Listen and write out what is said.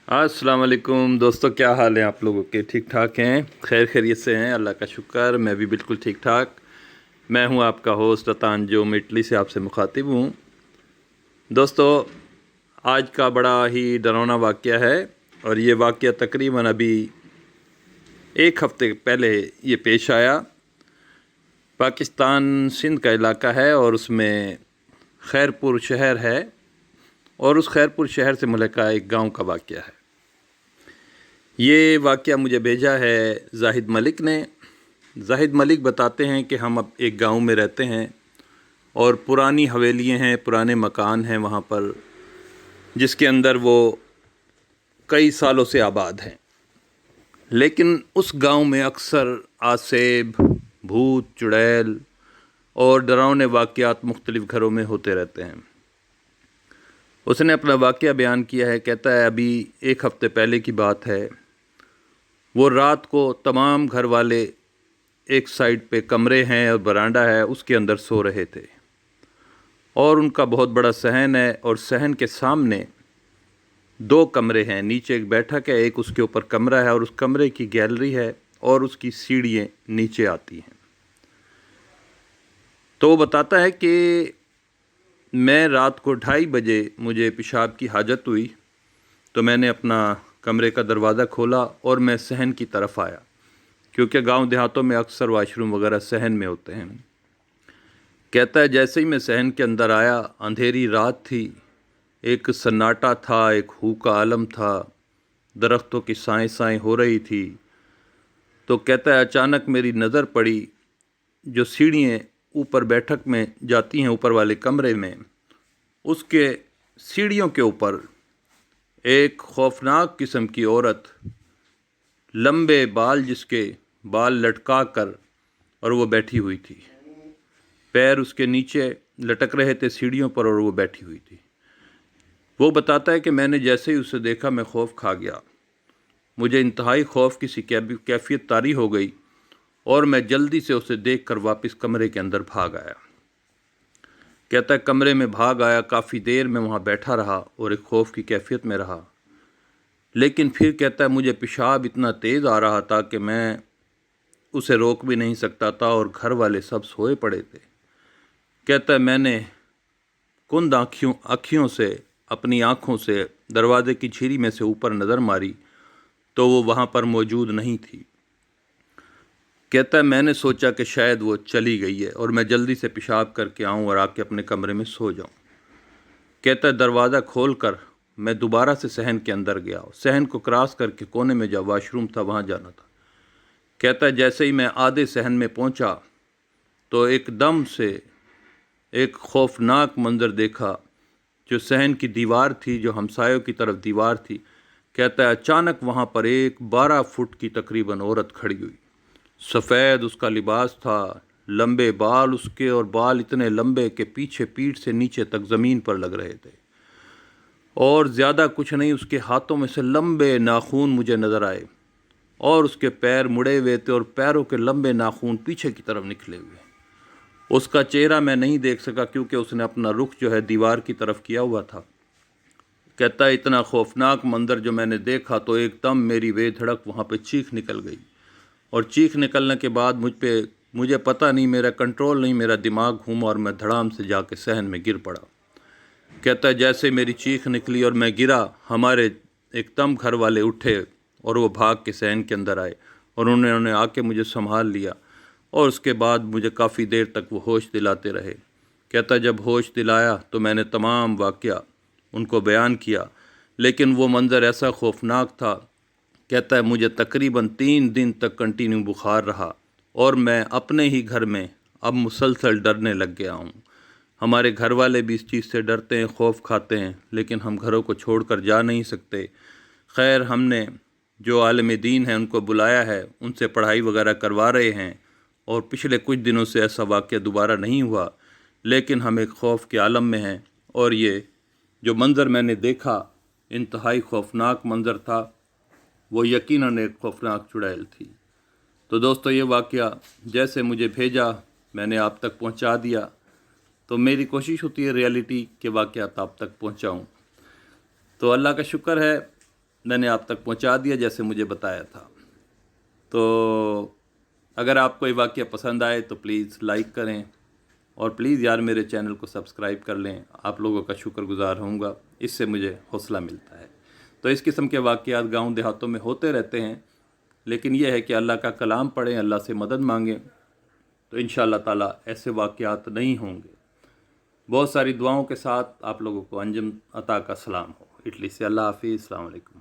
अस्सलाम वालेकुम दोस्तों, क्या हाल है आप लोगों के? ठीक ठाक हैं, खैर खैरियत से हैं, अल्लाह का शुक्र। मैं भी बिल्कुल ठीक ठाक। मैं हूं आपका होस्ट अतान, जो मैं इटली से आपसे मुखातिब हूं। दोस्तों, आज का बड़ा ही डरावना वाक़या है और ये वाक़या तकरीबन अभी एक हफ़्ते पहले ये पेश आया। पाकिस्तान सिंध का इलाका है और उसमें खैरपुर शहर है और उस खैरपुर शहर से मुल्का एक गांव का वाक़या है। ये वाक़या मुझे भेजा है जाहिद मलिक ने। जाहिद मलिक बताते हैं कि हम अब एक गांव में रहते हैं और पुरानी हवेलियां हैं, पुराने मकान हैं वहाँ पर, जिसके अंदर वो कई सालों से आबाद हैं। लेकिन उस गांव में अक्सर आसेब, भूत, चुड़ैल और डरावने वाक़यात मुख्तलिफ़ घरों में होते रहते हैं। उसने अपना वाक़या बयान किया है। कहता है, अभी एक हफ़्ते पहले की बात है। वो रात को तमाम घर वाले एक साइड पे कमरे हैं और बरांडा है, उसके अंदर सो रहे थे और उनका बहुत बड़ा सहन है और सहन के सामने दो कमरे हैं। नीचे एक बैठक है, एक उसके ऊपर कमरा है और उस कमरे की गैलरी है और उसकी सीढ़ियाँ नीचे आती हैं। तो वो बताता है कि मैं रात को 2:30 बजे मुझे पेशाब की हाजत हुई, तो मैंने अपना कमरे का दरवाज़ा खोला और मैं सहन की तरफ आया, क्योंकि गांव देहातों में अक्सर वाशरूम वगैरह सहन में होते हैं। कहता है, जैसे ही मैं सहन के अंदर आया, अंधेरी रात थी, एक सन्नाटा था, एक हू का आलम था, दरख्तों की साएं साएं हो रही थी। तो कहता है, अचानक मेरी नज़र पड़ी जो सीढ़ियाँ ऊपर बैठक में जाती हैं, ऊपर वाले कमरे में, उसके सीढ़ियों के ऊपर एक खौफनाक किस्म की औरत, लंबे बाल, जिसके बाल लटका कर और वो बैठी हुई थी। पैर उसके नीचे लटक रहे थे सीढ़ियों पर और वो बैठी हुई थी। वो बताता है कि मैंने जैसे ही उसे देखा, मैं खौफ खा गया। मुझे इंतहाई खौफ की सी कैफियत तारी हो गई और मैं जल्दी से उसे देखकर वापस कमरे के अंदर भाग आया। कहता है, कमरे में भाग आया, काफ़ी देर में वहाँ बैठा रहा और एक खौफ की कैफियत में रहा। लेकिन फिर कहता है, मुझे पेशाब इतना तेज़ आ रहा था कि मैं उसे रोक भी नहीं सकता था और घर वाले सब सोए पड़े थे। कहता है, मैंने कुंद आँखियों से, अपनी आँखों से दरवाज़े की झिरी में से ऊपर नज़र मारी तो वो वहाँ पर मौजूद नहीं थी। कहता है, मैंने सोचा कि शायद वो चली गई है और मैं जल्दी से पेशाब करके आऊँ और आके अपने कमरे में सो जाऊँ। कहता है, दरवाज़ा खोल कर मैं दोबारा से सहन के अंदर गया। सहन को क्रॉस करके कोने में जब वाशरूम था वहाँ जाना था। कहता है, जैसे ही मैं आधे सहन में पहुँचा तो एकदम से एक खौफनाक मंजर देखा। जो सहन की दीवार थी, जो हमसायों की तरफ दीवार थी, कहता है, अचानक वहाँ पर एक 12 फुट की तकरीबन औरत खड़ी हुई। सफ़ेद उसका लिबास था, लंबे बाल उसके, और बाल इतने लंबे कि पीछे पीठ से नीचे तक ज़मीन पर लग रहे थे, और ज़्यादा कुछ नहीं, उसके हाथों में से लंबे नाखून मुझे नज़र आए और उसके पैर मुड़े हुए थे और पैरों के लंबे नाखून पीछे की तरफ निकले हुए। उसका चेहरा मैं नहीं देख सका क्योंकि उसने अपना रुख जो है दीवार की तरफ किया हुआ था। कहता है, इतना खौफनाक मंजर जो मैंने देखा तो एकदम मेरी बेधड़क वहाँ पे चीख निकल गई, और चीख निकलने के बाद मुझे पता नहीं, मेरा कंट्रोल नहीं, मेरा दिमाग घूमा और मैं धड़ाम से जाके सहन में गिर पड़ा। कहता है, जैसे मेरी चीख निकली और मैं गिरा, हमारे एकदम घर वाले उठे और वो भाग के सहन के अंदर आए और उन्होंने आके मुझे संभाल लिया और उसके बाद मुझे काफ़ी देर तक वो होश दिलाते रहे। कहता है, जब होश दिलाया तो मैंने तमाम वाक़या उनको बयान किया, लेकिन वो मंज़र ऐसा खौफनाक था। कहता है, मुझे तकरीबन 3 दिन तक कंटिन्यू बुखार रहा और मैं अपने ही घर में अब मुसलसल डरने लग गया हूँ। हमारे घर वाले भी इस चीज़ से डरते हैं, खौफ खाते हैं, लेकिन हम घरों को छोड़कर जा नहीं सकते। खैर, हमने जो आलिम दीन हैं उनको बुलाया है, उनसे पढ़ाई वगैरह करवा रहे हैं और पिछले कुछ दिनों से ऐसा वाक़या दोबारा नहीं हुआ, लेकिन हम एक खौफ के आलम में हैं और ये जो मंज़र मैंने देखा इंतहाई खौफनाक मंज़र था, वो यकीनन एक खौफनाक चुड़ैल थी। तो दोस्तों, ये वाक़या जैसे मुझे भेजा मैंने आप तक पहुंचा दिया। तो मेरी कोशिश होती है रियलिटी के वाक़यात आप तक पहुंचाऊं। तो अल्लाह का शुक्र है, میں نے آپ تک پہنچا دیا جیسے مجھے بتایا تھا۔ تو اگر آپ کو یہ واقعہ پسند آئے تو پلیز لائک کریں، اور پلیز یار میرے چینل کو سبسکرائب کر لیں، آپ لوگوں کا شکر گزار ہوں گا، اس سے مجھے حوصلہ ملتا ہے۔ تو اس قسم کے واقعات گاؤں دیہاتوں میں ہوتے رہتے ہیں، لیکن یہ ہے کہ اللہ کا کلام پڑھیں، اللہ سے مدد مانگیں، تو انشاءاللہ تعالیٰ ایسے واقعات نہیں ہوں گے۔ بہت ساری دعاؤں کے ساتھ آپ لوگوں کو انجم عطا کا سلام ہو اٹلی سے۔ اللہ حافظ، السلام علیکم۔